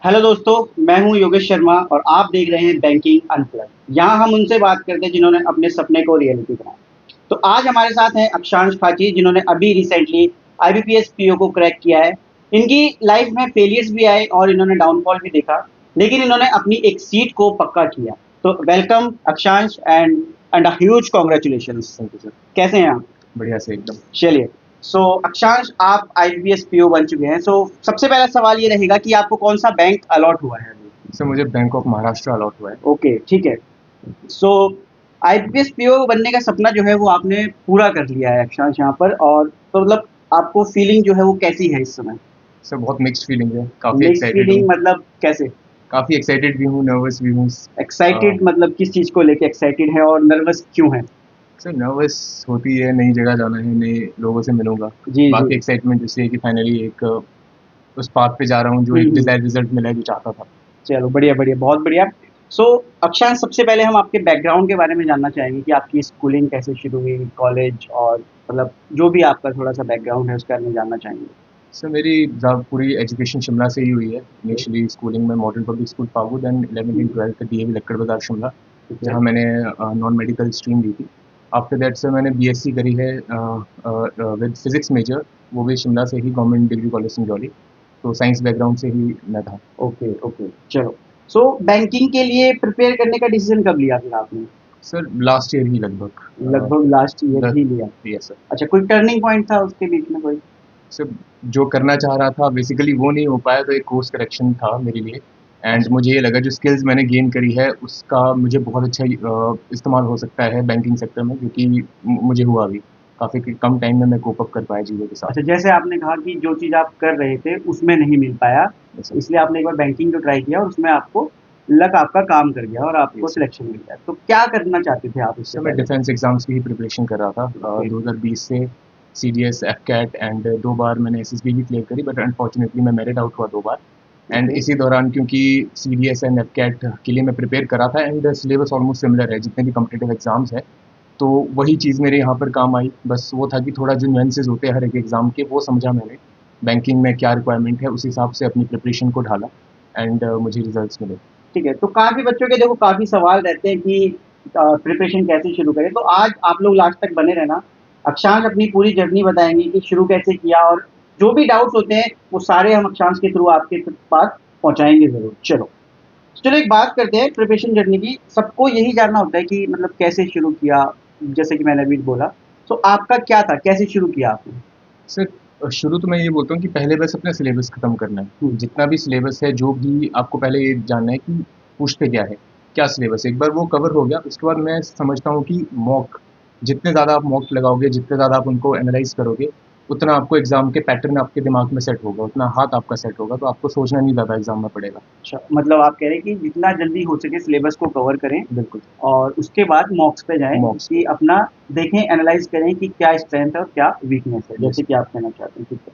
Hello दोस्तों, मैं हूं योगेश शर्मा और आप देख रहे हैं बैंकिंग अनप्लग। यहां हम उनसे बात करते हैं जिन्होंने अपने सपने को रियलिटी बनाया। तो आज हमारे साथ हैं अक्षांश खाची, जिन्होंने अभी रिसेंटली आईबीपीएस पीओ को क्रैक किया है। इनकी लाइफ में फेलियर्स भी आए और इन्होंने डाउनफॉल भी देखा, लेकिन इन्होंने अपनी एक सीट को पक्का किया। तो वेलकम अक्षांश and huge congratulation. Thank you sir. कैसे हैं आप? बढ़िया से एकदम। चलिए, सो अक्षांश, आप आईपीएस पीओ बन चुके हैं। सो सबसे पहला सवाल ये रहेगा कि आपको कौन सा बैंक अलॉट हुआ है अभी? सर मुझे बैंक ऑफ महाराष्ट्र अलॉट हुआ है। ओके, ठीक है। सो आईपीएस पीओ बनने का सपना जो है वो आपने पूरा कर लिया है अक्षांश यहाँ पर। और तो मतलब आपको फीलिंग जो है वो कैसी है इस समय? सर बहुत मिक्स्ड फीलिंग है, काफ़ी मिक्स एक्साइटेड हूँ। फीलिंग मतलब कैसे? काफ़ी एक्साइटेड भी हूँ, नर्वस भी हूँ। एक्साइटेड मतलब किस चीज को लेके एक्साइटेड है और नर्वस क्यों है? सर नर्वस होती है, नई जगह जाना है, नए लोगों से मिलूंगा। जी जी। बाकी एक्साइटमेंट इसलिए कि फाइनली एक उस पाथ पे जा रहा हूँ जो एक हम्म। डिजायर रिजल्ट मिला है जो चाहता था। चलो, बढ़िया बढ़िया, बहुत बढ़िया। सो अक्षांश, सबसे पहले हम आपके बैकग्राउंड के बारे में जानना चाहेंगे कि आपकी स्कूलिंग कैसे शुरू हुई, कॉलेज, और मतलब जो भी आपका थोड़ा सा बैकग्राउंड है उसके बारे में जानना चाहेंगे। सर मेरी पूरी एजुकेशन शिमला से ही हुई है। इनिशियली स्कूलिंग में modern public school Pagu, then 11th and 12th DAV Lakkar Bazar Shimla, ठीक है। जहाँ मैंने नॉन मेडिकल स्ट्रीम ली थी। आफ्टर दैट सर मैंने बीएससी करी है विद फिजिक्स मेजर, वो भी शिमला से ही, गवर्नमेंट डिग्री कॉलेज संजौली। तो साइंस बैकग्राउंड से ही मैं था। ओके ओके, चलो। सो बैंकिंग के लिए प्रिपेयर करने का डिसीजन कब लिया फिर आपने? सर लास्ट ईयर ही लगभग। लगभग लास्ट ईयर ही लिया? Yes sir. अच्छा, कोई टर्निंग पॉइंट था उसके बीच में कोई? सर जो करना चाह रहा था बेसिकली वो नहीं हो पाया, तो एक कोर्स करेक्शन था मेरे लिए। एंड मुझे ये लगा जो स्किल्स मैंने गेन करी है उसका मुझे बहुत अच्छा इस्तेमाल हो सकता है बैंकिंग सेक्टर में, क्योंकि मुझे हुआ भी काफ़ी कम टाइम में मैं कोप अप कर पाया चीज़ों के अच्छा, साथ। जैसे आपने कहा कि जो चीज़ आप कर रहे थे उसमें नहीं मिल पाया, यस सर। इसलिए आपने एक बार बैंकिंग को ट्राई किया और उसमें आपको लक आपका काम कर गया और आपको यस सर। सिलेक्शन मिल गया। तो क्या करना चाहते थे आप इससे सर मैं पहले? डिफेंस एग्जाम्स की ही प्रिपरेशन कर रहा था। ओके। 2020 से C D S, F CAT and 2 बार मैंने एस एस बी भी क्लियर करी, बट अनफॉर्चुनेटली मैं मेरिट आउट हुआ 2 बार। And okay. इसी दौरान क्योंकि C D S and F CAT के लिए मैं प्रिपेयर करा था, एंड सिलेबस ऑलमोस्ट सिमिलर है जितने भी कम्पिटेटिव एग्जाम्स है, तो वही चीज़ मेरे यहाँ पर काम आई। बस वो था कि थोड़ा जो नुएंसेस होते हैं हर एक एग्ज़ाम के वो समझा मैंने, बैंकिंग में क्या रिक्वायरमेंट है उस हिसाब से अपनी प्रिपरेशन को ढाला, एंड मुझे रिजल्ट्स मिले। ठीक है, तो काफ़ी बच्चों के देखो काफ़ी सवाल रहते हैं कि प्रिपरेशन कैसे शुरू करें। तो आज आप लोग लास्ट तक बने रहना। अक्षांश अपनी पूरी जर्नी बताएंगे कि शुरू कैसे किया, और जो भी डाउट्स होते हैं वो सारे हम अक्षांश के थ्रू आपके पास पहुंचाएंगे ज़रूर। चलो, चलो एक बात करते हैं प्रिपरेशन जर्नी की। सबको यही जानना होता है कि मतलब कैसे शुरू किया, जैसे कि मैंने अभी बोला। तो आपका क्या था, कैसे शुरू किया आपने? सर शुरू तो मैं ये बोलता हूँ कि पहले बस अपना सिलेबस खत्म करना है, जितना भी सिलेबस है जो भी आपको पहले ये जानना है कि पूछते क्या है, क्या सिलेबस है। एक बार वो कवर हो गया उसके बाद मैं समझता हूँ कि मॉक, जितने ज़्यादा आप मॉक लगाओगे, जितने ज़्यादा आप उनको एनालाइज करोगे, उतना आपको एग्जाम के पैटर्न आपके दिमाग में सेट होगा, उतना हाथ आपका सेट होगा, तो आपको सोचना नहीं ज़्यादा एग्जाम में पड़ेगा। अच्छा, मतलब आप कह रहे हैं कि जितना जल्दी हो सके सिलेबस को कवर करें बिल्कुल। और उसके बाद मॉक्स पे जाएँ मॉक्स कि पे। अपना देखें, एनालाइज़ करें कि क्या स्ट्रेंथ है और क्या वीकनेस है, यस। जैसे कि आप कहना चाहते हैं, ठीक है।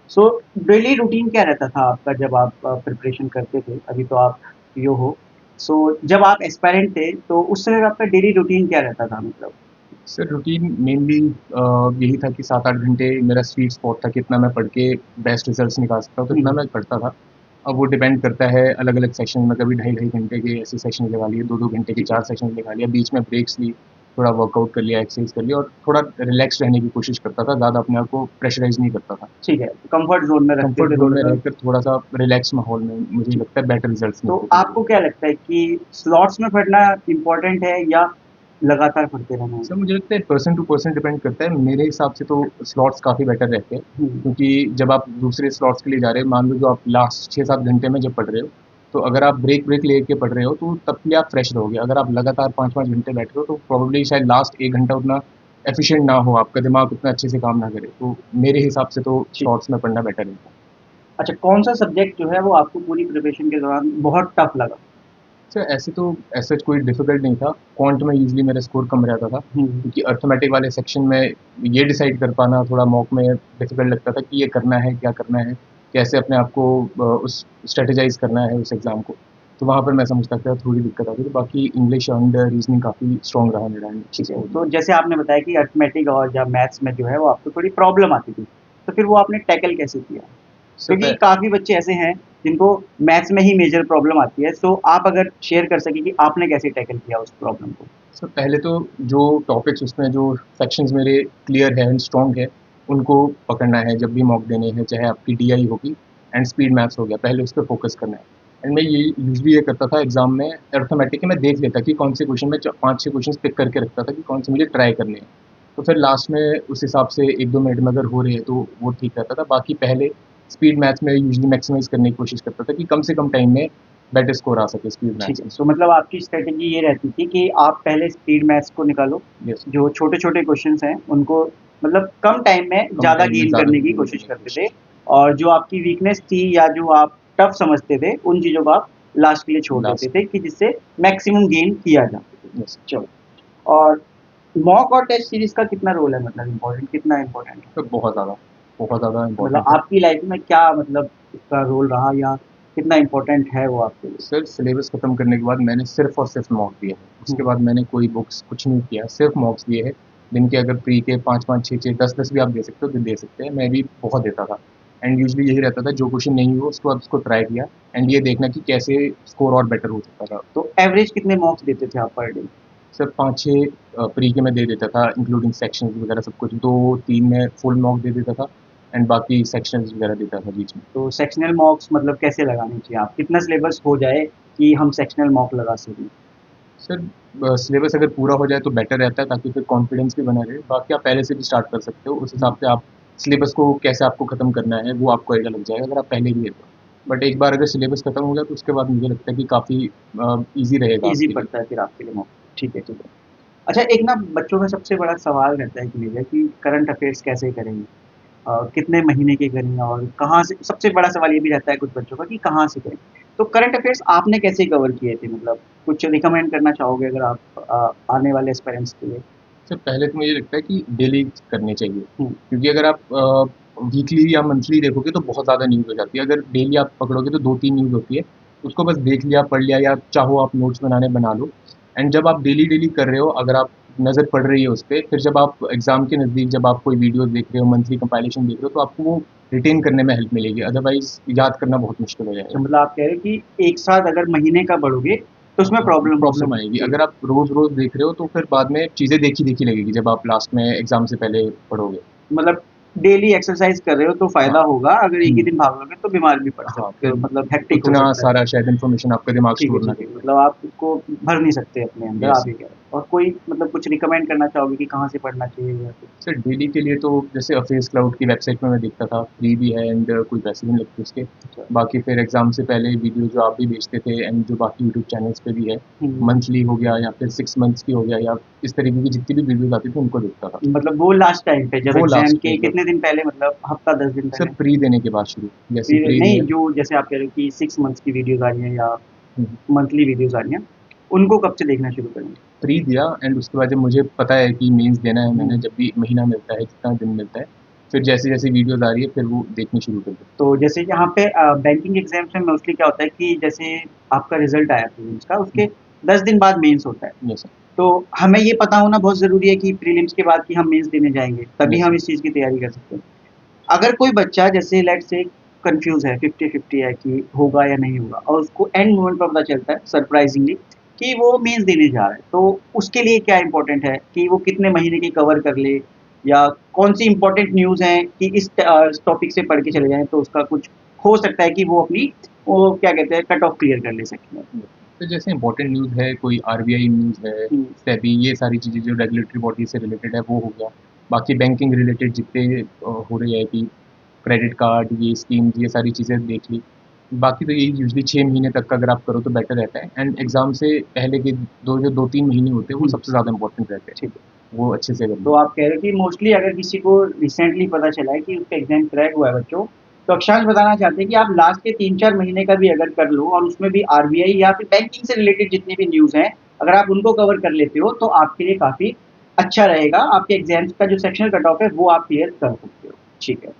सो डेली रूटीन क्या रहता था आपका जब आप प्रिपरेशन करते थे? अभी तो आप पीओ हो। सो जब आप एस्पायरेंट थे तो उस समय आपका डेली रूटीन क्या रहता था मतलब? सर रूटीन मेनली यही था कि 7-8 घंटे मेरा स्वीट स्पॉट था, कितना मैं पढ़ के बेस्ट रिजल्ट्स निकाल सकता हूँ, तो इतना हुँ, मैं पढ़ता था। अब वो डिपेंड करता है अलग अलग सेक्शन में, कभी 2.5-2.5 घंटे के ऐसे सेशन लगा लिए, 2-2 घंटे के ठीक है। 4 सेशन लगा लिया, बीच में ब्रेक्स ली, थोड़ा वर्कआउट कर लिया, एक्सरसाइज कर लिया, और थोड़ा रिलैक्स रहने की कोशिश करता था, ज़्यादा अपने आप को प्रेशराइज नहीं करता था। ठीक है, कंफर्ट ज़ोन में रखते कंफर्ट थे जोन में थोड़ा-सा। रहकर थोड़ा सा रिलैक्स माहौल में मुझे ठीक। लगता है बेटर रिजल्ट्स तो मिलते थे मेरे। आपको क्या लगता है कि स्लॉट्स में पढ़ना इम्पोर्टेंट है या लगातार पढ़ते रहना है? सर मुझे लगता है पर्सन टू पर्सन डिपेंड करता है, मेरे हिसाब से तो स्लॉट्स काफ़ी बेटर रहते हैं, हुँ, क्योंकि जब आप दूसरे स्लॉट्स के लिए जा रहे हो, मान लो जो आप लास्ट 6-7 घंटे में जब पढ़ रहे हो, तो अगर आप ब्रेक ब्रेक लेके पढ़ रहे हो तो तब के लिए आप फ्रेश रहोगे। अगर आप लगातार 5-5 घंटे बैठ रहे हो तो प्रॉब्लली शायद लास्ट 1 घंटा उतना एफिशिएंट ना हो, आपका दिमाग उतना अच्छे से काम ना करे, तो मेरे हिसाब से तो ठीक। शॉर्ट्स में पढ़ना बेटर रहता है। अच्छा, कौन-सा सब्जेक्ट जो है वो आपको पूरी प्रिपरेशन के दौरान बहुत टफ लगा? सर ऐसे तो ऐसा कोई डिफ़िकल्ट नहीं था, क्वांट में यूजुअली मेरा स्कोर कम रहता था, हुँ, क्योंकि अर्थमेटिक वाले सेक्शन में ये डिसाइड कर पाना थोड़ा मॉक में डिफ़िकल्ट लगता था कि ये करना है, क्या करना है, कैसे अपने आप को उस स्ट्रैटेजाइज़ करना है उस एग्ज़ाम को। तो वहाँ पर मैं समझता था थोड़ी दिक्कत आती थी, बाकी इंग्लिश एंड रीज़निंग काफ़ी स्ट्रॉन्ग रहा मेरा एंड अच्छे ठीक है। स्कोर तो मिले। जैसे आपने बताया कि अरिथमेटिक और या मैथ्स में जो है वो आपको थोड़ी प्रॉब्लम आती थी, तो फिर वो आपने टैकल कैसे किया? क्योंकि काफ़ी बच्चे ऐसे हैं जिनको मैथ्स में ही मेजर प्रॉब्लम आती है। सो आप अगर शेयर कर सकें कि आपने कैसे टैकल किया उस प्रॉब्लम को? सर पहले तो जो टॉपिक्स उसमें जो सेक्शंस मेरे क्लियर है एंड स्ट्रॉन्ग है, उनको पकड़ना है जब भी मॉक देने हैं, चाहे आपकी डीआई होगी एंड स्पीड मैथ्स हो गया, पहले उस पे फोकस करना है। एंड मैं ये यूजुअली ये करता था एग्जाम में अरिथमेटिक में देख लेता कि कौन से क्वेश्चन में 5-6 क्वेश्चन पिक करके रखता था कि कौन से मुझे ट्राई करने हैं। तो फिर लास्ट में उस हिसाब से 1-2 मिनट में अगर हो रहे हैं तो वो ठीक रहता था। बाकी पहले स्पीड मैथ्स में यूजुअली मैक्सिमाइज़ करने की कोशिश करता था कि कम से कम टाइम में बेटर स्कोर आ सके स्पीड ठीक मैथ्स है। में। सो मतलब आपकी स्ट्रैटेजी ये रहती थी कि आप पहले स्पीड मैथ्स को निकालो, यस, जो छोटे-छोटे क्वेश्चंस हैं उनको मतलब कम टाइम में कम ज़्यादा टाइम में गेन ज़्यादा करने की गेन कोशिश करने की करते थे कोशिश। और जो आपकी वीकनेस थी या जो आप टफ समझते थे, उन चीज़ों को आप लास्ट के लिए छोड़ देते लास्ट थे कि जिससे मैक्सिमम गेन किया जा सके। यस। चलो। और मॉक और टेस्ट सीरीज़ का कितना रोल है मतलब इम्पोर्टेंट कितना इम्पोर्टेंट है? तो बहुत ज़्यादा मतलब इम्पोर्टेंट है। आपकी लाइफ में क्या मतलब इसका रोल रहा या कितना इम्पोर्टेंट है वो आपके लिए? सिर्फ सिलेबस खत्म करने के बाद मैंने सिर्फ और सिर्फ मॉक दिए हैं। हुँ, उसके बाद मैंने कोई बुक्स कुछ नहीं किया, सिर्फ मॉक्स दिए हैं। दिन के अगर प्री के 5-5, 6-6, 10-10 भी आप दे सकते हो तो दे सकते हैं। मैं भी बहुत देता था एंड यूजुअली यही रहता था, जो क्वेश्चन नहीं हुआ उसके बाद उसको ट्राई किया एंड ये देखना कि कैसे स्कोर और बेटर हो सकता था। तो एवरेज कितने मॉक्स देते थे आप पर डे? सिर्फ 5-6 प्री के मैं दे देता था इंक्लूडिंग सेक्शंस वगैरह सब कुछ। 2-3 में फुल मॉक दे देता था एंड बाकी सेक्शंस वगैरह देता था बीच में। तो सेक्शनल मॉक्स मतलब कैसे लगाने चाहिए आप? कितना सिलेबस हो जाए कि हम सेक्शनल मॉक लगा सकें? सर सिलेबस अगर पूरा हो जाए तो बेटर रहता है ताकि फिर कॉन्फिडेंस भी बना रहे। बाकी आप पहले से भी स्टार्ट कर सकते हो, उस हिसाब से आप सिलेबस को कैसे आपको ख़त्म करना है वो आपको आइडिया लग जाएगा अगर आप पहले ही है तो। बट एक बार अगर सिलेबस ख़त्म हो गया तो उसके बाद मुझे लगता है कि काफ़ी ईज़ी रहेगा ईज़ी आपके लिए। पड़ता है फिर आपके लिए मॉक। ठीक है, ठीक है। अच्छा एक ना बच्चों में सबसे बड़ा सवाल रहता है कि मेरा कि करंट अफ़ेयर्स कैसे करेंगे? कितने महीने के करें और कहाँ से सबसे बड़ा सवाल ये भी रहता है कुछ बच्चों का कि कहाँ से करें? तो करंट अफ़ेयर्स आपने कैसे कवर किए थे मतलब कुछ रिकमेंड करना चाहोगे अगर आप आने वाले एस्पिरेंट्स के लिए? सर पहले तो मुझे लगता है कि डेली करने चाहिए, हुँ, क्योंकि अगर आप वीकली या मंथली देखोगे तो बहुत ज़्यादा न्यूज़ हो जाती है। अगर डेली आप पकड़ोगे तो 2-3 न्यूज़ होती है, उसको बस देख लिया, पढ़ लिया या चाहो आप नोट्स बनाने बना लो। एंड जब आप डेली कर रहे हो, अगर आप नज़र पड़ रही है उस पे, फिर जब आप एग्ज़ाम के नज़दीक जब आप कोई वीडियोज़ देख रहे हो, मंथली कंपाइलेशन देख रहे हो, तो आपको वो रिटेन करने में हेल्प मिलेगी, अदरवाइज़ याद करना बहुत मुश्किल हो तो जाएगा। मतलब आप कह रहे हैं कि एक साथ अगर महीने का पढ़ोगे तो उसमें प्रॉब्लम हो प्रॉब्लम आएगी। सकती है। अगर आप रोज़-रोज़ देख रहे हो तो फिर बाद में चीज़ें देखी-देखी लगेगी जब आप लास्ट में एग्ज़ाम से पहले पढ़ोगे। मतलब डेली एक्सरसाइज कर रहे हो तो हाँ। फ़ायदा होगा, अगर एक ही हुँ। दिन भाग लोगे तो बीमार भी पड़ हाँ, सकते फिर हो, मतलब हेक्टिक हो उतना सकता है। सारा शायद इन्फॉर्मेशन आपका दिमाग स्टोर ना ठीक है, कर पाए। मतलब आप उसको भर नहीं सकते अपने अंदर, यस। आप ये कह रहे हो। और कोई मतलब कुछ रिकमेंड करना चाहोगे कि कहाँ से पढ़ना चाहिए या कुछ? सर डेली के लिए तो जैसे अफेयर्स क्लाउड की वेबसाइट में मैं देखता था, फ्री भी है एंड कोई पैसे भी नहीं लगते उसके। अच्छा। बाकी फिर एग्ज़ाम से पहले वीडियो जो आप भी भेजते थे एंड जो बाकी यूट्यूब चैनल्स पे भी है, हुँ, मंथली हो गया या फिर 6 मंथ्स की हो गया या इस तरीके की जितनी भी वीडियोज़ आती थी उनको देखता था। मतलब वो लास्ट टाइम पे जब वो एग्ज़ाम लास्ट के में जब कितने दिन पहले मतलब हफ़्ता 10 दिन सर पहले? प्री देने के बाद शुरू, जैसे फिर प्री नहीं, दिया। जो जैसे आप कह रहे हो कि 6 मंथ्स की वीडियोज़ आ रही हैं या हुँ। मंथली वीडियोज़ आ रही हैं, उनको कब से देखना शुरू करें? प्री दिया एंड उसके बाद जब मुझे पता है कि मेंस देना है, मैंने हुँ। जब भी महीना मिलता है, जितना दिन मिलता है, फिर जैसे-जैसे वीडियोज़ आ रही है, फिर वो देखनी शुरू कर दी। तो जैसे यहाँ पे बैंकिंग एग्ज़ाम्स में मोस्टली क्या होता है कि जैसे आपका रिज़ल्ट आया प्रीलिम्स का, हुँ, उसके 10 दिन बाद मेंस होता है। यस सर, तो हमें ये पता होना बहुत ज़रूरी है कि प्रीलिम्स के बाद कि हम मेंस देने जाएँगे, तभी यस हम सर। इस चीज़ की तैयारी कर सकते हैं। अगर कोई बच्चा जैसे लेट्स से कन्फ्यूज़ है, 50-50 है कि होगा या नहीं होगा और उसको एंड मोमेंट पे पता चलता है सरप्राइज़िंगली कि वो मेंस देने जा रहा है, तो उसके लिए क्या इम्पोर्टेंट है कि वो कितने महीने की कवर कर ले या कौन-सी इम्पोर्टेंट न्यूज़ हैं कि इस टॉपिक से पढ़ के चले जाएँ, तो उसका कुछ हो सकता है कि वो अपनी वो क्या कहते हैं कट ऑफ क्लियर कर ले सकें। तो जैसे इम्पोर्टेंट न्यूज़ है, कोई आरबीआई न्यूज़ है, हुँ, सेबी, ये सारी चीज़ें जो रेगुलेटरी बॉडी से रिलेटेड है, वो हो गया। बाकी बैंकिंग रिलेटेड जितने हो रही है कि क्रेडिट कार्ड, ये स्कीम्स, ये सारी चीज़ें देख ली। बाकी तो यही यूजुअली 6 महीने तक का अगर आप करो तो बेटर रहता है एंड एग्ज़ाम से पहले के 2-3 महीने होते हैं, वो हुँ, सबसे ज़्यादा इम्पोर्टेंट रहते हैं। ठीक है। वो अच्छे से कर तो लो। आप कह रहे हो कि मोस्टली अगर किसी को रिसेंटली पता चला है कि उसका एग्ज़ाम क्रैक हुआ है बच्चों, तो अक्षांश बताना चाहते हैं कि आप लास्ट के 3-4 महीने का भी अगर कर लो और उसमें भी आरबीआई या फिर बैंकिंग से रिलेटेड जितनी भी न्यूज़ हैं, अगर आप उनको कवर कर लेते हो, तो आपके लिए काफ़ी अच्छा रहेगा। आपके एग्ज़ाम्स का जो सेक्शनल कट ऑफ है, वो आप क्लियर कर सकते हो। ठीक है।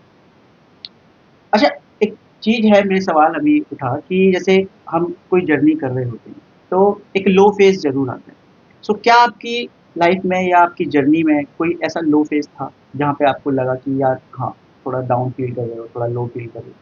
अच्छा, एक चीज़ है मेरे सवाल अभी उठा कि जैसे हम कोई जर्नी कर रहे होते हैं, तो एक लो फेज़ ज़रूर आता है। सो क्या आपकी लाइफ़ में या आपकी जर्नी में कोई ऐसा लो फेज़ था, जहाँ पे आपको लगा कि यार हाँ, थोड़ा डाउन फ़ील कर रहे हो, थोड़ा लो फ़ील कर रहे हो?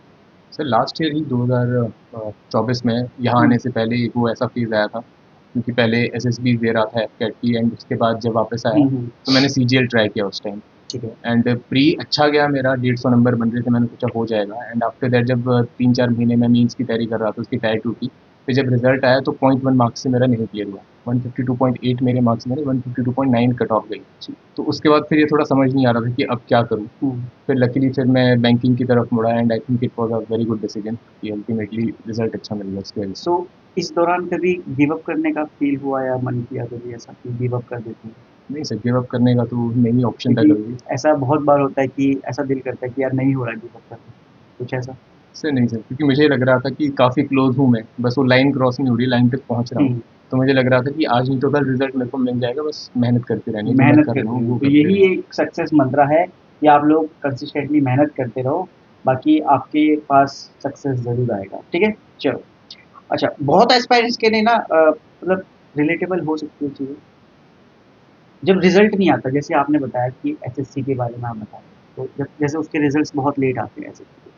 सर लास्ट ईयर ही 2024 में यहाँ आने से पहले एक वो ऐसा फेज आया था, क्योंकि पहले एसएसबी दे रहा था एफकेट की, एंड उसके बाद जब वापस आया तो मैंने सीजीएल ट्राई किया उस टाइम। ठीक है। एंड प्री अच्छा गया मेरा, 150 नंबर बन रहे थे, मैंने सोचा हो जाएगा। एंड आफ्टर दैट जब 3-4 महीने मैं मीन्स की तैयारी कर रहा था, उसकी टायर टूटी। फिर जब रिजल्ट आया तो 0.1 मार्क्स से मेरा नहीं क्लियर हुआ, 152.8 मेरे मार्क्स, मेरे 152.9 कट ऑफ गई। तो उसके बाद फिर ये थोड़ा समझ नहीं आ रहा था कि अब क्या करूँ। फिर लकीली फिर मैं बैंकिंग की तरफ मुड़ा, and I think it was a very good decision कि अल्टीमेटली रिजल्ट अच्छा मिल गया उसकी वजह से। सो इस दौरान कभी गिव अप करने का फील हुआ या मन किया कभी ऐसा कि गिव अप कर देते हैं? नहीं सर, गिव अप करने का तो नहीं ऑप्शन था क्योंकि कभी। ऐसा बहुत बार होता है कि ऐसा दिल करता है कि यार नहीं हो रहा गिव अप करना, कुछ ऐसा? सर नहीं सर, क्योंकि मुझे लग रहा था कि काफ़ी क्लोज हूँ मैं, बस वो लाइन क्रॉस नहीं हो रही, लाइन तक पहुँच रहा हूँ। हुँ, तो मुझे लग रहा था कि आज नहीं तो कल रिजल्ट मेरे को मिल जाएगा, बस मेहनत करते रहनी है, जो मैं मेहनत कर रहा करते हूँ रहो, वो तो करते यही रहना। एक सक्सेस मंत्र है कि आप लोग कंसिस्टेंटली मेहनत करते रहो, बाकी आपके पास सक्सेस ज़रूर आएगा, ठीक है? चलो, अच्छा बहुत एस्पायरेंट्स के लिए ना मतलब रिलेटेबल हो सकती है चीज़ें। जब रिज़ल्ट नहीं आता, जैसे आपने बताया कि एसएससी के बारे में आप बता रहे हैं, तो जब जैसे उसके रिज़ल्ट्स बहुत लेट आते हैं एसएससी के।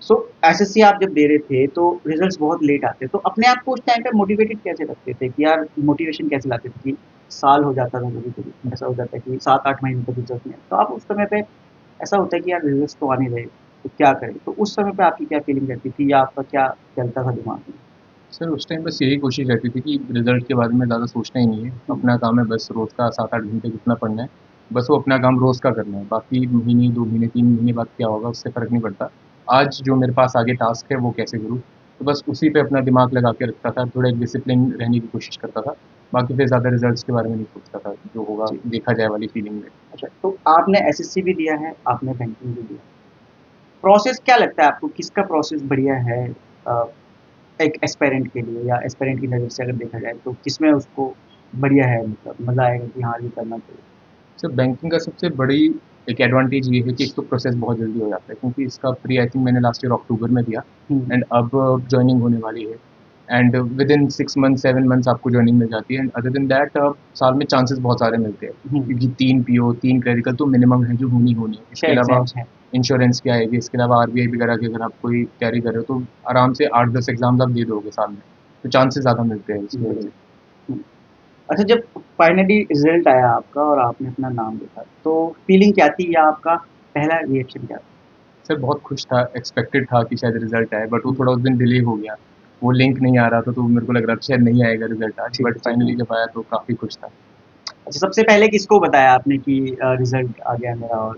सो एसएससी आप जब दे रहे थे तो रिजल्ट्स बहुत लेट आते, तो अपने आप को उस टाइम पे मोटिवेटेड कैसे रखते थे कि यार मोटिवेशन कैसे लाते थे कि साल हो जाता था कभी कभी ऐसा हो जाता है कि 7-8 महीने तक रिजल्ट नहीं आए, तो आप उस समय पे ऐसा होता है कि यार रिजल्ट्स तो आने रहे तो क्या करें, तो उस समय पे आपकी क्या फीलिंग रहती थी या आपका क्या चलता था दिमाग में? सर उस टाइम बस यही कोशिश रहती थी कि रिजल्ट के बारे में ज़्यादा सोचना ही नहीं है, हम्म, अपना काम है बस रोज़ का 7-8 घंटे कितना पढ़ना है, बस वो अपना काम रोज़ का करना है, बाकी महीने 2 महीने 3 महीने बाद क्या होगा उससे फ़र्क नहीं पड़ता। आज जो मेरे पास आगे टास्क है वो कैसे करूँ, तो बस उसी पे अपना दिमाग लगा के रखता था, थोड़ा एक डिसिप्लिन रहने की कोशिश करता था। बाकी फिर ज़्यादा रिजल्ट्स के बारे में नहीं सोचता था, जो होगा जी। देखा जाए वाली फीलिंग में। अच्छा, तो आपने एसएससी भी दिया है, आपने बैंकिंग भी दिया है, प्रोसेस क्या लगता है आपको, किसका प्रोसेस बढ़िया है अ, एक एस्पायरेंट के लिए या एस्पायरेंट की नज़र से अगर देखा जाए तो किसमें उसको बढ़िया है, मतलब मज़ा आएगा कि हाँ ये करना चाहिए? सर बैंकिंग का सबसे बड़ी एक एडवांटेज ये है कि एक तो प्रोसेस बहुत जल्दी हो जाता है, क्योंकि इसका प्री आई थिंक मैंने लास्ट ईयर अक्टूबर में दिया, हम्म, एंड अब जॉइनिंग होने वाली है। And with in 6 month 7 months आपको जॉइनिंग मिल जाती है, एंड अदर देन दैट साल में चांसेस बहुत सारे मिलते हैं, हम्म, क्योंकि 3 पीओ 3 क्लरिकल तो मिनिमम है जो होनी होनी है। छः इसके अलावा एग्जाम्स हैं। इंश्योरेंस की आएगी, इसके अलावा आरबीआई वगैरह की अगर आप कोई तैयारी कर रहे हो तो आराम से 8-10 एग्जाम्स आप दे दोगे साल में, तो चांसेस ज़्यादा मिलते हैं इसकी वजह बढ़िया। से। हुँ। अच्छा, जब फाइनली रिज़ल्ट आया आपका और आपने अपना नाम देखा, तो फीलिंग क्या थी या आपका पहला रिएक्शन क्या था? सर बहुत खुश था, एक्सपेक्टेड था कि शायद रिज़ल्ट आए, बट वो हुँ, थोड़ा उस दिन डिले हो गया। वो लिंक नहीं आ रहा था, तो मेरे को लग रहा था शायद नहीं आएगा रिज़ल्ट आज, ठीक बट है, ठीक है। फाइनली जब आया तो काफ़ी खुश था। अच्छा, सबसे पहले किसको बताया आपने कि रिज़ल्ट आ गया मेरा,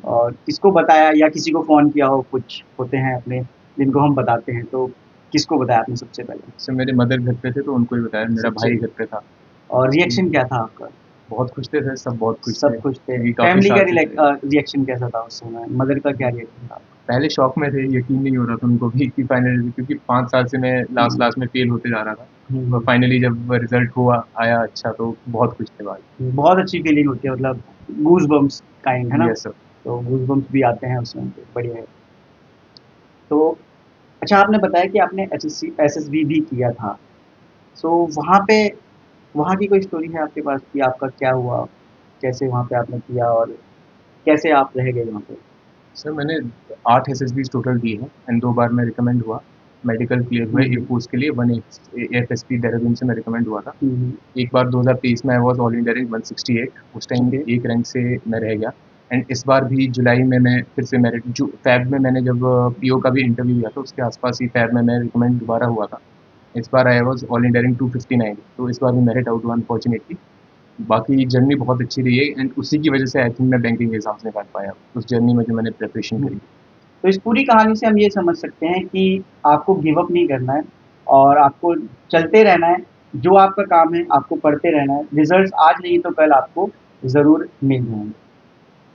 और किसको बताया या किसी को फ़ोन किया हो, कुछ होते हैं अपने जिनको हम बताते हैं, तो किसको बताया आपने सबसे पहले? सर मेरे मदर घर पे थे तो उनको ही बताया, मेरा सबसे भाई घर पे था। और उसकी रिएक्शन क्या था आपका? बहुत खुश थे सर, सब बहुत खुश सब थे, कुछ थे। क्योंकि काफ़ी फैमिली का साल से थे। रिएक्शन कैसा था उस समय? मदर का क्या रिएक्शन था? पहले शॉक में थे, यकीन नहीं हो रहा था उनको भी कि फाइनली, क्योंकि 5 साल से मैं लास्ट हुँ, लास्ट में फेल होते जा रहा था। और हुँ। फाइनली जब रिज़ल्ट हुआ, आया अच्छा, तो बहुत खुश थे भाई। बहुत अच्छी फीलिंग होती है, मतलब गूज़बम्प्स काइंड, है ना? Yes sir. तो गूज़बम्प्स भी आते हैं उसमें, तो बढ़िया है। तो अच्छा, आपने बताया कि आपने एसएसबी भी किया था। सो वहाँ पे वहाँ की कोई स्टोरी है आपके पास कि आपका क्या हुआ? कैसे वहाँ पे आपने किया और कैसे आप रह गए वहाँ पे? सर मैंने 8 एसएसबीज़ टोटल दी हैं, एंड 2 बार मैं रिकमेंड हुआ। मेडिकल क्लियर हुआ हुँ, है हुँ। एयरफोर्स के लिए, 1 एएफएसपी देहरादून से मैं रिकमेंड हुआ था। हुँ, हुँ। एक बार 2023 में आई वाज़ ऑल इंडिया रैंक 168, उस टाइम ओके। एक रैंक से मैं रह गया। एंड इस बार भी जुलाई में मैं फिर से मेरिट जो फ़ैब में मैंने जब पीओ का भी इंटरव्यू दिया था, उसके आस-पास ही फ़ैब में मैं रिकमेंड दोबारा हुआ था। इस बार I was all India rank 259, तो इस बार भी मेरिट आउट हुआ अनफॉर्च्यूनेटली। बाकी जर्नी बहुत अच्छी रही है, एंड उसी की वजह से आई थिंक मैं बैंकिंग एग्ज़ाम्स निकाल पाया, उस जर्नी में जो मैंने प्रिपरेशन हुँ। करी। तो इस पूरी कहानी से हम ये समझ सकते हैं कि आपको गिव अप नहीं करना है और आपको चलते रहना है। जो आपका काम है, आपको पढ़ते रहना है। रिज़ल्ट्स आज नहीं तो कल आपको ज़रूर मिल जाएँगे।